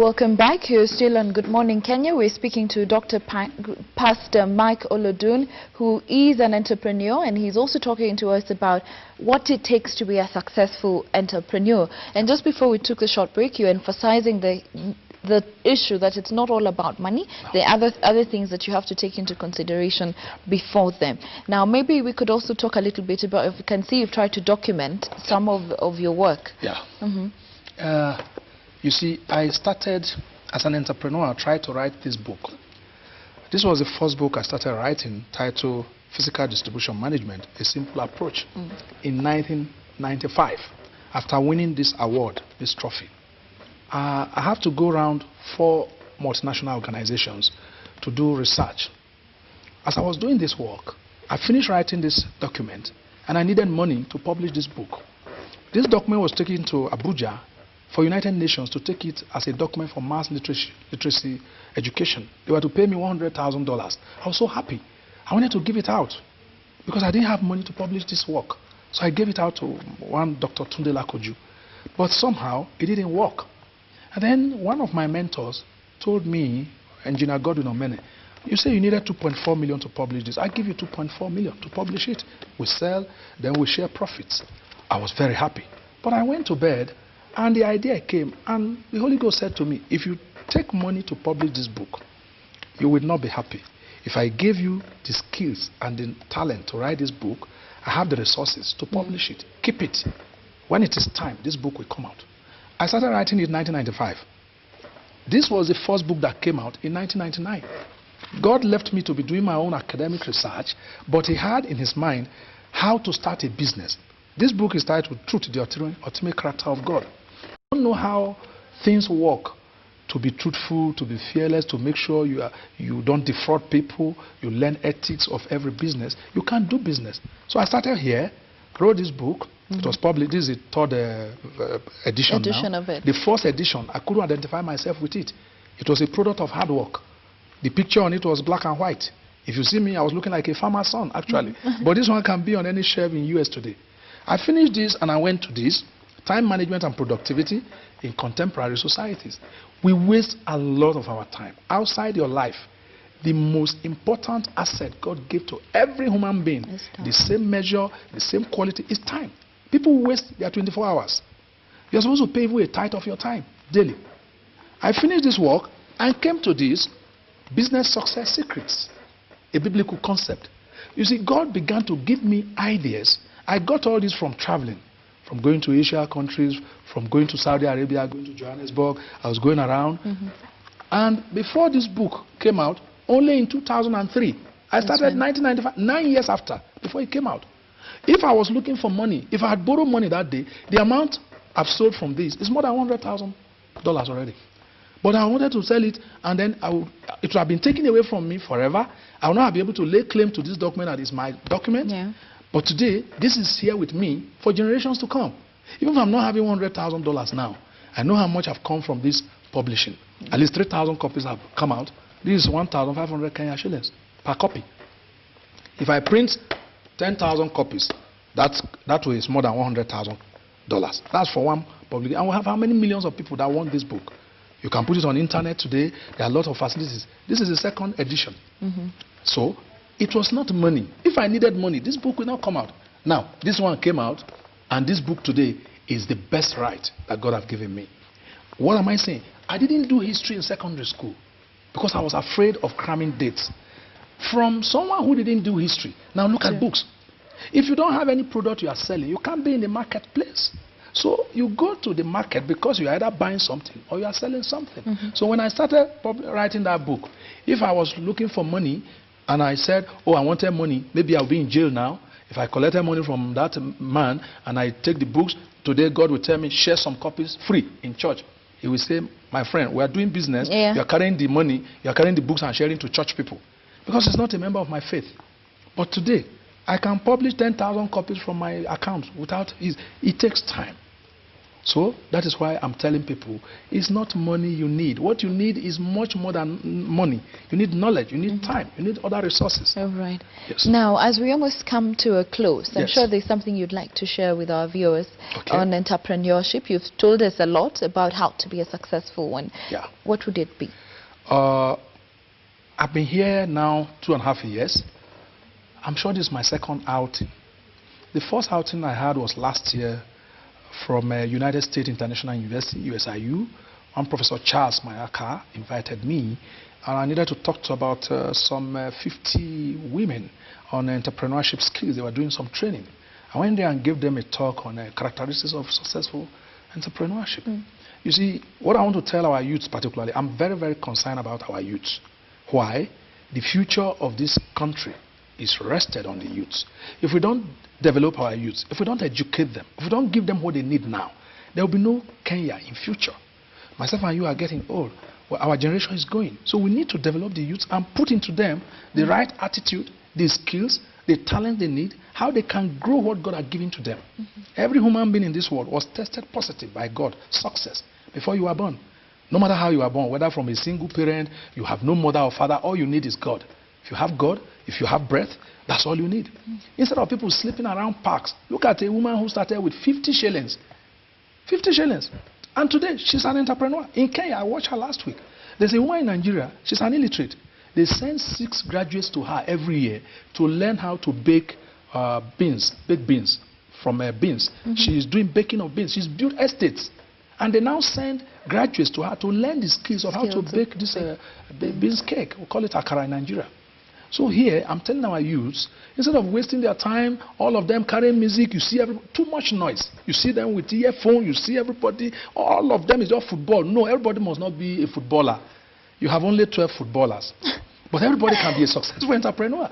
Welcome back. You're still on Good Morning Kenya. We're speaking to Pastor Mike Olodun, who is an entrepreneur, and he's also talking to us about what it takes to be a successful entrepreneur. And just before we took the short break, you're emphasizing the issue that it's not all about money. There are other things that you have to take into consideration before them. Now, maybe we could also talk a little bit about, if you can see, you've tried to document some of your work. Yeah. You see, I started as an entrepreneur. I tried to write this book. This was the first book I started writing, titled Physical Distribution Management, A Simple Approach, in 1995, after winning this award, this trophy. I have to go around 4 multinational organizations to do research. As I was doing this work, I finished writing this document, and I needed money to publish this book. This document was taken to Abuja for United Nations to take it as a document for mass literacy education. They were to pay me $100,000. I was so happy. I wanted to give it out because I didn't have money to publish this work. So I gave it out to one Dr. Tunde Lakoju. But somehow it didn't work. And then one of my mentors told me, Engineer Godwin Omene, you say you needed 2.4 million to publish this. I give you 2.4 million to publish it. We sell, then we share profits. I was very happy. But I went to bed, and the idea came, and the Holy Ghost said to me, if you take money to publish this book, you will not be happy. If I gave you the skills and the talent to write this book, I have the resources to publish it. Keep it. When it is time, this book will come out. I started writing it in 1995. This was the first book that came out in 1999. God left me to be doing my own academic research, but he had in his mind how to start a business. This book is titled Truth, the Ultimate Character of God. You don't know how things work, to be truthful, to be fearless, to make sure you don't defraud people, you learn ethics of every business. You can't do business. So I started here, wrote this book. It was published. This is the 3rd edition now. Of it. The 1st edition, I couldn't identify myself with it. It was a product of hard work. The picture on it was black and white. If you see me, I was looking like a farmer's son, actually. But this one can be on any shelf in US today. I finished this and I went to this, time management and productivity in contemporary societies. We waste a lot of our time. Outside your life, the most important asset God gave to every human being, the same measure, the same quality, is time. People waste their 24 hours. You're supposed to pay a tithe of your time daily. I finished this work and came to this, Business Success Secrets, a biblical concept. You see, God began to give me ideas. I got all this from traveling, from going to Asia countries, from going to Saudi Arabia, going to Johannesburg. I was going around. And before this book came out, only in 2003, I started in 1995, 9 years after, before it came out. If I was looking for money, if I had borrowed money that day, the amount I've sold from this is more than $100,000 already. But I wanted to sell it, and then it would have been taken away from me forever. I will not be able to lay claim to this document that is my document. Yeah. But today, this is here with me for generations to come. Even if I'm not having $100,000 now, I know how much I've come from this publishing. At least 3,000 copies have come out. This is 1,500 Kenya shillings per copy. If I print 10,000 copies, that way is more than $100,000. That's for one publication. And we have how many millions of people that want this book? You can put it on internet today. There are a lot of facilities. This is the 2nd edition. So it was not money. If I needed money, this book would not come out. Now, this one came out, and this book today is the best right that God has given me. What am I saying? I didn't do history in secondary school because I was afraid of cramming dates. From someone who didn't do history, now look at books. If you don't have any product you are selling, you can't be in the marketplace. So you go to the market because you're either buying something or you are selling something. So when I started writing that book, if I was looking for money and I said, oh, I wanted money, maybe I'll be in jail now. If I collected money from that man and I take the books, today God will tell me, share some copies free in church. He will say, my friend, we are doing business. You're carrying the money, you're carrying the books and sharing to church people. Because it's not a member of my faith. But today, I can publish 10,000 copies from my account without it takes time. So that is why I'm telling people, it's not money you need. What you need is much more than money. You need knowledge, you need time, you need other resources. All right. Yes. Now, as we almost come to a close, I'm Yes. sure there's something you'd like to share with our viewers Okay. on entrepreneurship. You've told us a lot about how to be a successful one. Yeah. What would it be? I've been here now 2.5 years. I'm sure this is my second outing. The first outing I had was last year from United States International University, USIU. One Professor Charles Mayaka invited me, and I needed to talk to about some 50 women on entrepreneurship skills. They were doing some training. I went there and gave them a talk on characteristics of successful entrepreneurship. You see, what I want to tell our youth particularly, I'm very, very concerned about our youth. Why? The future of this country is rested on the youth. If we don't develop our youth, if we don't educate them, if we don't give them what they need now, there will be no Kenya in future. Myself and you are getting old. Well, our generation is going. So we need to develop the youth and put into them the right attitude, the skills, the talent they need, how they can grow what God has given to them. Every human being in this world was tested positive by God, success, before you were born. No matter how you were born, whether from a single parent, you have no mother or father, all you need is God. If you have God, if you have breath, that's all you need. Instead of people sleeping around parks, look at a woman who started with 50 shillings. 50 shillings. And today, she's an entrepreneur. In Kenya, I watched her last week. There's a woman in Nigeria, she's an illiterate. They send 6 graduates to her every year to learn how to bake beans from beans. She's doing baking of beans. She's built estates. And they now send graduates to her to learn the skills of how to bake this beans cake. We call it akara in Nigeria. So here, I'm telling our youths, instead of wasting their time, all of them carrying music, you see too much noise. You see them with earphone, you see everybody, all of them is just football. No, everybody must not be a footballer. You have only 12 footballers. But everybody can be a successful entrepreneur.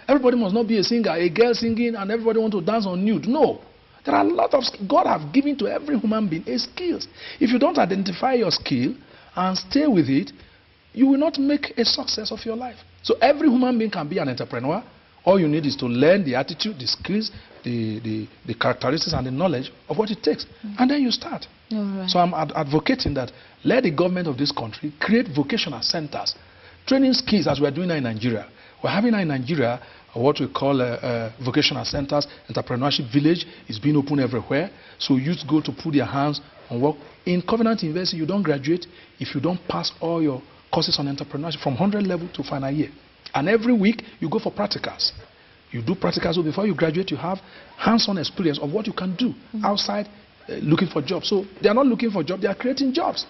Everybody must not be a singer, a girl singing, and everybody want to dance on nude. No. There are a lot of God have given to every human being a skills. If you don't identify your skill and stay with it, you will not make a success of your life. So every human being can be an entrepreneur. All you need is to learn the attitude, the skills, the characteristics and the knowledge of what it takes. And then you start. Right. So I'm advocating that let the government of this country create vocational centers, training skills as we're doing now in Nigeria. We're having now in Nigeria what we call vocational centers. Entrepreneurship village is being opened everywhere. So youth go to put their hands on work. In Covenant University, you don't graduate if you don't pass all your courses on entrepreneurship from 100 level to final year. And every week, you go for practicals. You do practicals, so before you graduate, you have hands-on experience of what you can do outside looking for jobs. So they are not looking for jobs, they are creating jobs.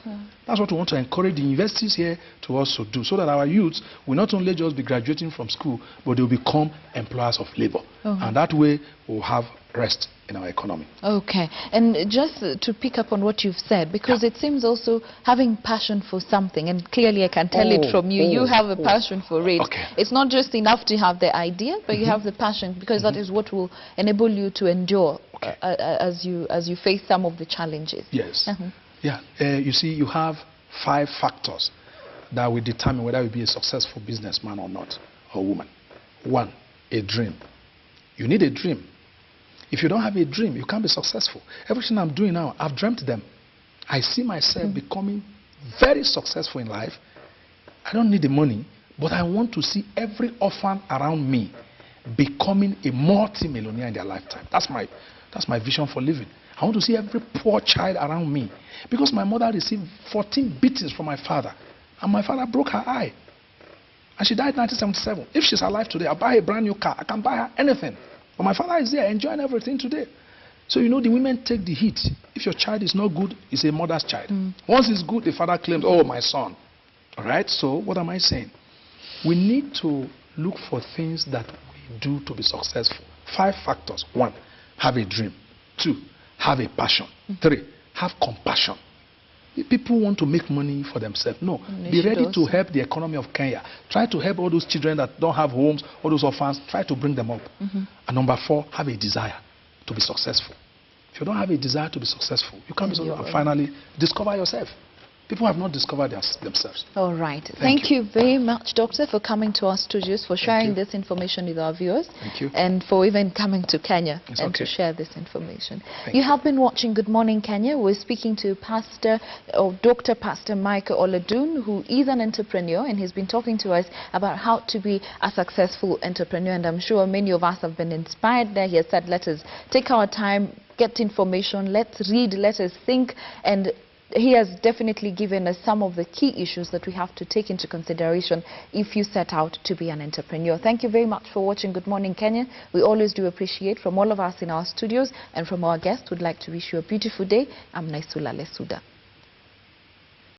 That's what we want to encourage the universities here to also do, so that our youths will not only just be graduating from school, but they will become employers of labor. And that way, we'll have rest in our economy. Okay. And just to pick up on what you've said, because it seems also having passion for something, and clearly I can tell it from you, you have a passion for it. It's not just enough to have the idea, but you have the passion, because that is what will enable you to endure as you face some of the challenges. Yes. Yeah. You see, you have 5 factors that will determine whether you be a successful businessman or not, or woman. 1, a dream. You need a dream. If you don't have a dream, you can't be successful. Everything I'm doing now, I've dreamt them. I see myself becoming very successful in life. I don't need the money, but I want to see every orphan around me becoming a multi-millionaire in their lifetime. That's my vision for living. I want to see every poor child around me. Because my mother received 14 beatings from my father, and my father broke her eye. And she died in 1977. If she's alive today, I'll buy her a brand new car. I can buy her anything. But my father is there enjoying everything today. So you know the women take the heat. If your child is not good, it's a mother's child. Once it's good, the father claims, oh, my son. All right? So what am I saying? We need to look for things that we do to be successful. 5 factors. 1, have a dream. 2, have a passion. 3, have compassion. People want to make money for themselves. No, be ready to help the economy of Kenya. Try to help all those children that don't have homes, all those orphans. Try to bring them up. And number 4, have a desire to be successful. If you don't have a desire to be successful, you can't be successful. And finally, discover yourself. People have not discovered themselves. All right. Thank you very much, Doctor, for coming to our studios, for sharing this information with our viewers. Thank you. And for even coming to Kenya to share this information. You have been watching Good Morning Kenya. We're speaking to Dr. Pastor Mike Oladun, who is an entrepreneur, and he's been talking to us about how to be a successful entrepreneur. And I'm sure many of us have been inspired there. He has said, let us take our time, get information, let's read, let us think, and he has definitely given us some of the key issues that we have to take into consideration if you set out to be an entrepreneur. Thank you very much for watching Good Morning Kenya. We always do appreciate, from all of us in our studios and from our guests, would like to wish you a beautiful day. I'm Naisula Lesuda.